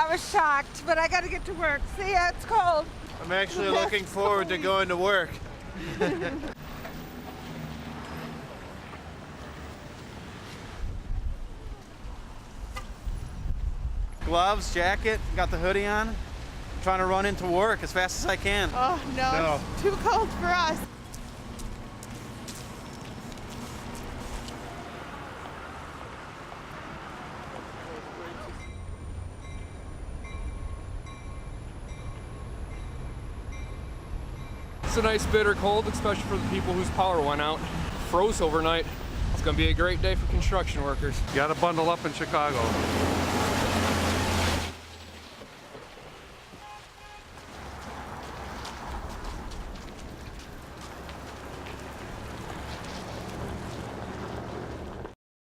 I was shocked, but I got to get to work. See ya, it's cold. I'm actually looking forward to going to work. Gloves, jacket, got the hoodie on. I'm trying to run into work as fast as I can. Oh no, it's too cold for us. It's a nice bitter cold, especially for the people whose power went out. Froze overnight. It's gonna be a great day for construction workers. You gotta bundle up in Chicago.